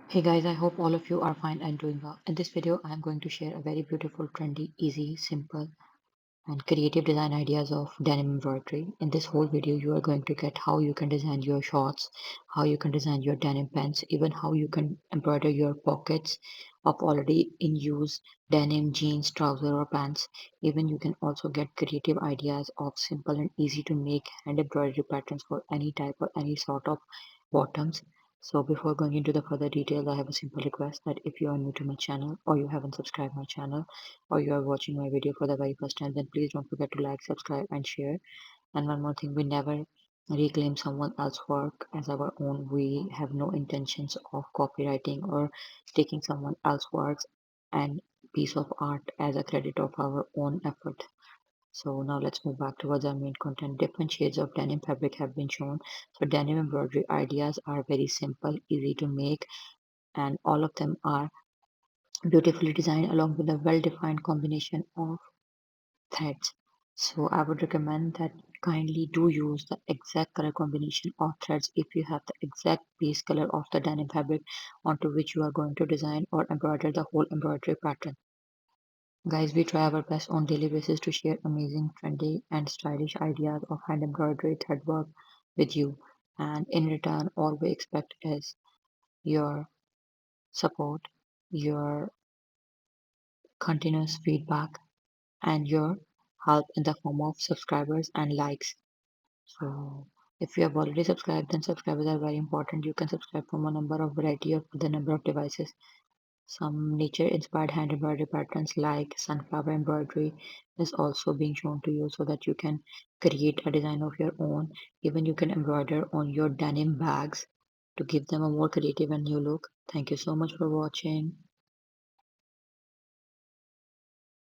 Hey guys, I hope all of you are fine and doing well. In this video, I am going to share a very beautiful, trendy, easy, simple, and creative design ideas of denim embroidery. In this whole video, you are going to get how you can design your shorts, how you can design your denim pants, even how you can embroider your pockets of already in use denim jeans, trouser, or pants. Even you can also get creative ideas of simple and easy to make hand embroidery patterns for any type or any sort of bottoms. So before going into the further details, I have a simple request that if you are new to my channel or you haven't subscribed my channel, or you are watching my video for the very first time, then please don't forget to like, subscribe, and share. And one more thing, we never reclaim someone else's work as our own. We have no intentions of copywriting or taking someone else's works and piece of art as a credit of our own effort. So now let's move back towards our main content. Different shades of denim fabric have been shown. So denim embroidery ideas are very simple, easy to make, and all of them are beautifully designed along with a well-defined combination of threads. So I would recommend that kindly do use the exact color combination of threads if you have the exact base color of the denim fabric onto which you are going to design or embroider the whole embroidery pattern. Guys, we try our best on daily basis to share amazing, trendy, and stylish ideas of hand embroidery thread work with you. And in return, all we expect is your support, your continuous feedback, and your help in the form of subscribers and likes. So if you have already subscribed, then subscribers are very important. You can subscribe from a number of variety of the number of devices. Some nature inspired hand embroidery patterns like sunflower embroidery is also being shown to you so that you can create a design of your own. Even you can embroider on your denim bags to give them a more creative and new look. Thank you so much for watching.